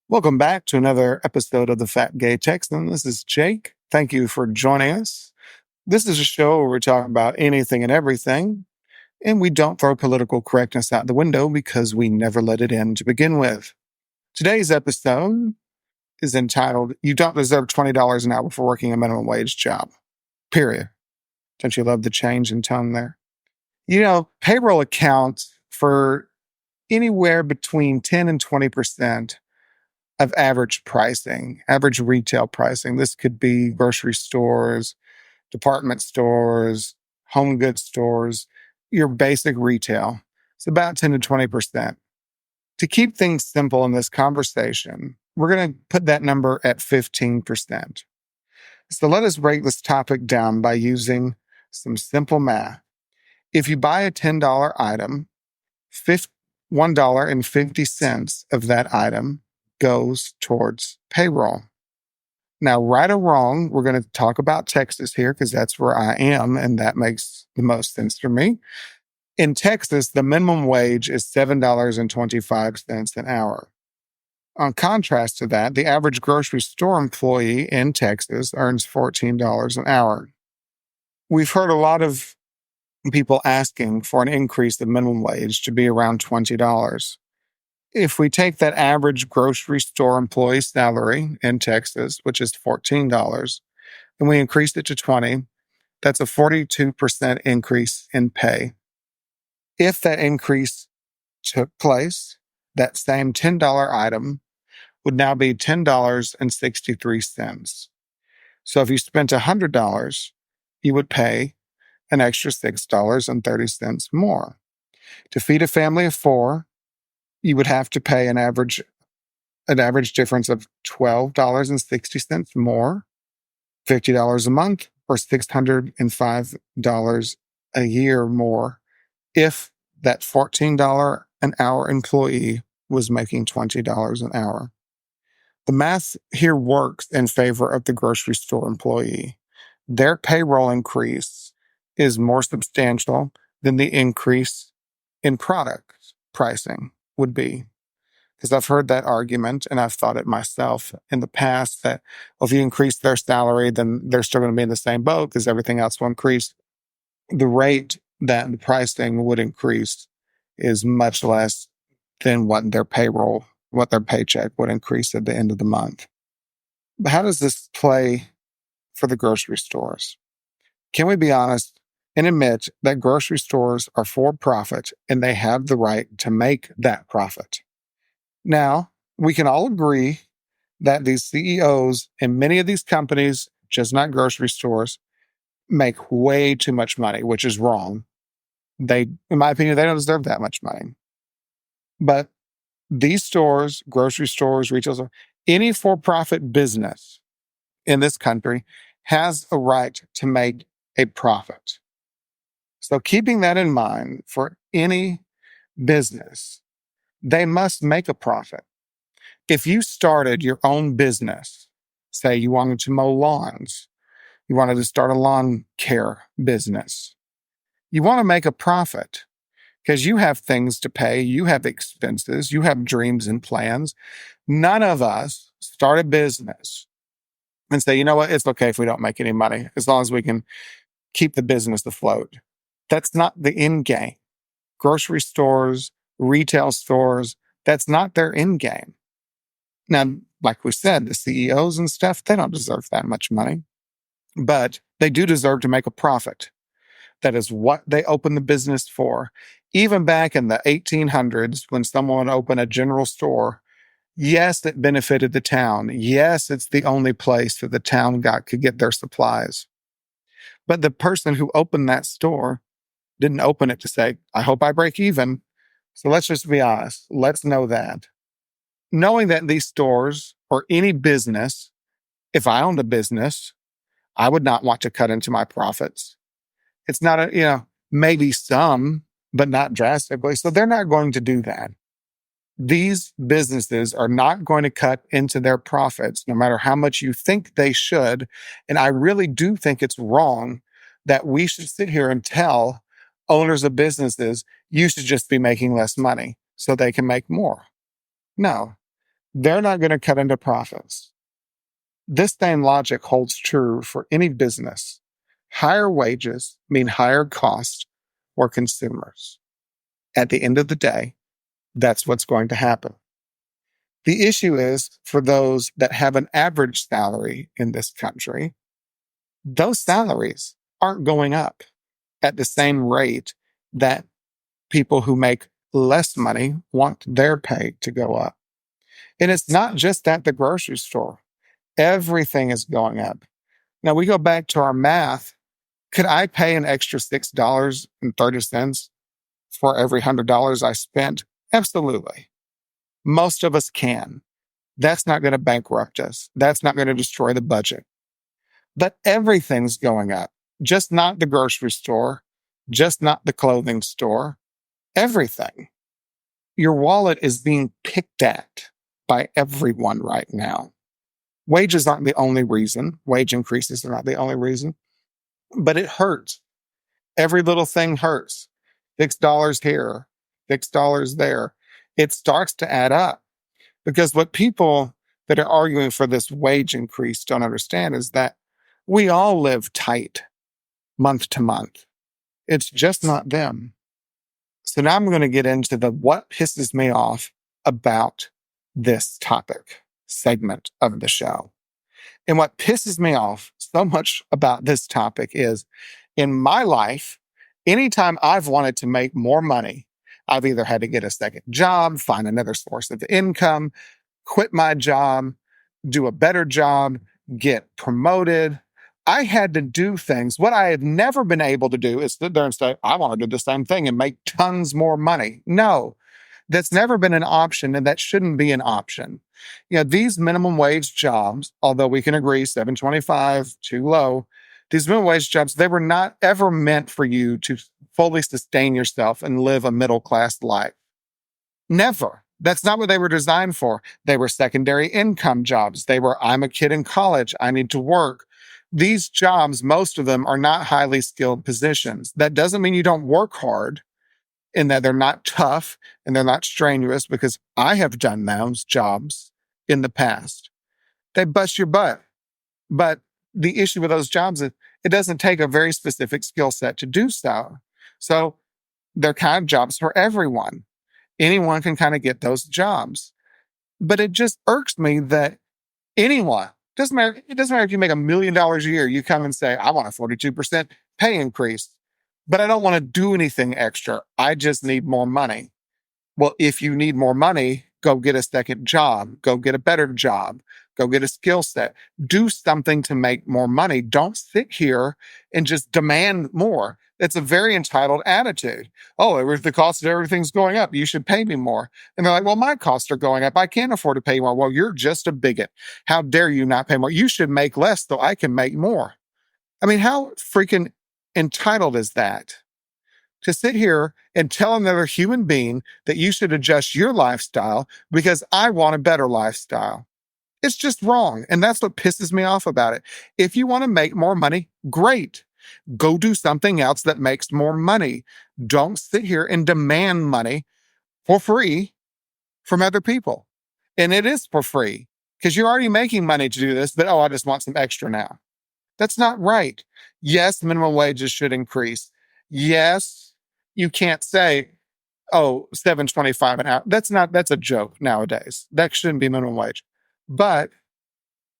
Welcome back to another episode of the Fat Gay Texan. This is Jake. Thank you for joining us. This is a show where we talk about anything and everything, and we don't throw political correctness out the window because we never let it in to begin with. Today's episode is entitled, You Don't Deserve $20 an Hour for Working a Minimum Wage Job. Period. Don't you love the change in tone there? Payroll accounts for anywhere between 10 and 20% of average pricing, average retail pricing. This could be grocery stores, department stores, home goods stores, your basic retail. It's about 10 to 20%. To keep things simple in this conversation, we're going to put that number at 15%. So let us break this topic down by using some simple math. If you buy a $10 item, $1.50 of that item goes towards payroll. Now, right or wrong, we're going to talk about Texas here because that's where I am, and that makes the most sense for me. In Texas, the minimum wage is $7.25 an hour. On contrast to that, the average grocery store employee in Texas earns $14 an hour. We've heard a lot of people asking for an increase of minimum wage to be around $20. If we take that average grocery store employee salary in Texas, which is $14, and we increase it to $20, that's a 42% increase in pay. If that increase took place, that same $10 item would now be $10.63. So if you spent $100, you would pay an extra $6.30 more. To feed a family of four, you would have to pay an average difference of $12.60 more, $50 a month, or $605 a year more if that $14 an hour employee was making $20 an hour. The math here works in favor of the grocery store employee. Their payroll increase is more substantial than the increase in product pricing would be. Because I've heard that argument and I've thought it myself in the past that, well, if you increase their salary, then they're still going to be in the same boat because everything else will increase. The rate that the pricing would increase is much less than what their paycheck would increase at the end of the month. But how does this play for the grocery stores? Can we be honest and admit that grocery stores are for profit and they have the right to make that profit? Now, we can all agree that these CEOs in many of these companies, just not grocery stores, make way too much money, which is wrong. In my opinion, they don't deserve that much money. But these stores, grocery stores, retail stores, any for-profit business in this country has a right to make a profit. So keeping that in mind for any business, they must make a profit. If you started your own business, say you wanted to mow lawns, you wanted to start a lawn care business, you want to make a profit because you have things to pay, you have expenses, you have dreams and plans. None of us start a business and say, you know what, it's okay if we don't make any money as long as we can keep the business afloat. That's not the end game. Grocery stores, retail stores, that's not their end game. Now, like we said, the CEOs and stuff, they don't deserve that much money, but they do deserve to make a profit. That is what they opened the business for. Even back in the 1800s, when someone opened a general store, yes, it benefited the town. Yes, it's the only place that the town could get their supplies. But the person who opened that store didn't open it to say, I hope I break even. So let's just be honest. Let's know that. Knowing that these stores or any business, if I owned a business, I would not want to cut into my profits. It's not maybe some, but not drastically. So they're not going to do that. These businesses are not going to cut into their profits, no matter how much you think they should. And I really do think it's wrong that we should sit here and tell owners of businesses, you should just be making less money so they can make more. No, they're not going to cut into profits. This same logic holds true for any business. Higher wages mean higher cost for consumers. At the end of the day, that's what's going to happen. The issue is for those that have an average salary in this country, those salaries aren't going up at the same rate that people who make less money want their pay to go up. And it's not just at the grocery store. Everything is going up. Now we go back to our math. Could I pay an extra $6.30 for every $100 I spent? Absolutely. Most of us can. That's not going to bankrupt us. That's not going to destroy the budget. But everything's going up, just not the grocery store, just not the clothing store, everything. Your wallet is being picked at by everyone right now. Wages aren't the only reason. Wage increases are not the only reason, but it hurts. Every little thing hurts. $6 here, $6 there. It starts to add up because what people that are arguing for this wage increase don't understand is that we all live tight month to month. It's just not them. So now I'm going to get into what pisses me off about this topic segment of the show. And what pisses me off so much about this topic is in my life, anytime I've wanted to make more money, I've either had to get a second job, find another source of income, quit my job, do a better job, get promoted. I had to do things. What I have never been able to do is sit there and say, I want to do the same thing and make tons more money. No, that's never been an option, and that shouldn't be an option. These minimum wage jobs, although we can agree $7.25 too low, these minimum wage jobs, they were not ever meant for you to fully sustain yourself and live a middle-class life. Never. That's not what they were designed for. They were secondary income jobs. They were, I'm a kid in college, I need to work. These jobs, most of them are not highly skilled positions. That doesn't mean you don't work hard, in that they're not tough and they're not strenuous, because I have done those jobs in the past. They bust your butt. But the issue with those jobs is it doesn't take a very specific skill set to do so. So they're kind of jobs for everyone. Anyone can kind of get those jobs. But it just irks me that anyone, it doesn't matter if you make $1 million a year, you come and say, I want a 42% pay increase, but I don't want to do anything extra. I just need more money. Well, if you need more money, go get a second job, go get a better job, go get a skill set, do something to make more money. Don't sit here and just demand more. That's a very entitled attitude. Oh, if the cost of everything's going up, you should pay me more. And they're like, well, my costs are going up. I can't afford to pay you more. Well, you're just a bigot. How dare you not pay more? You should make less so I can make more. I mean, how freaking entitled is that? To sit here and tell another human being that you should adjust your lifestyle because I want a better lifestyle. It's just wrong. And that's what pisses me off about it. If you want to make more money, great. Go do something else that makes more money. Don't sit here and demand money for free from other people. And it is for free because you're already making money to do this, but I just want some extra now. That's not right. Yes, minimum wages should increase. Yes, you can't say, oh, $7.25 an hour. That's a joke nowadays. That shouldn't be minimum wage. But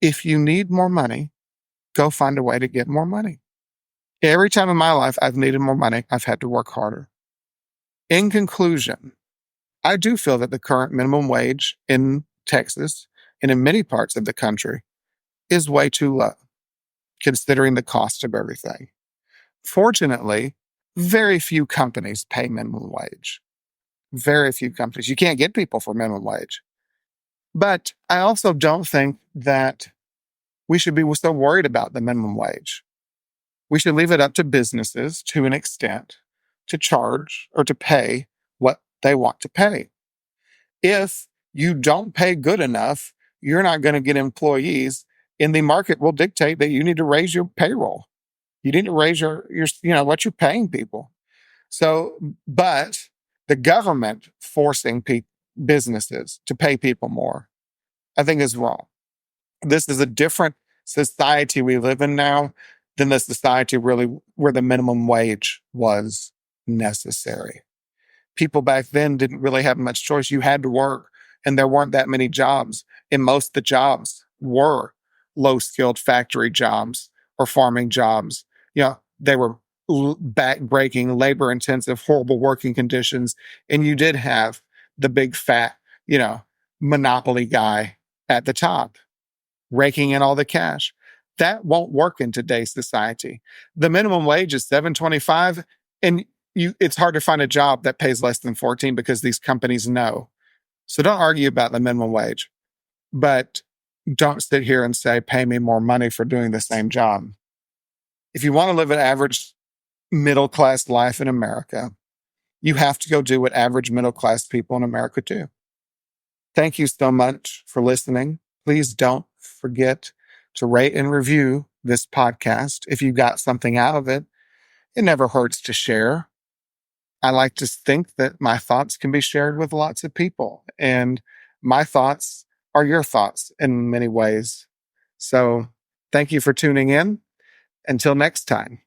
if you need more money, go find a way to get more money. Every time in my life I've needed more money, I've had to work harder. In conclusion, I do feel that the current minimum wage in Texas and in many parts of the country is way too low, considering the cost of everything. Fortunately, very few companies pay minimum wage. Very few companies. You can't get people for minimum wage. But I also don't think that we should be so worried about the minimum wage. We should leave it up to businesses to an extent to charge or to pay what they want to pay. If you don't pay good enough, you're not going to get employees, and the market will dictate that you need to raise your payroll. You need to raise your what you're paying people. So, but the government forcing businesses to pay people more, I think is wrong. This is a different society we live in now than the society really where the minimum wage was necessary. People back then didn't really have much choice. You had to work, and there weren't that many jobs. And most of the jobs were low skilled factory jobs or farming jobs. They were back breaking, labor intensive, horrible working conditions. And you did have the big fat, monopoly guy at the top raking in all the cash. That won't work in today's society. The minimum wage is $7.25, and it's hard to find a job that pays less than 14 because these companies know. So don't argue about the minimum wage, but don't sit here and say, pay me more money for doing the same job. If you want to live an average middle class life in America, you have to go do what average middle class people in America do. Thank you so much for listening. Please don't forget to rate and review this podcast. If you got something out of it, it never hurts to share. I like to think that my thoughts can be shared with lots of people, and my thoughts are your thoughts in many ways. So thank you for tuning in. Until next time.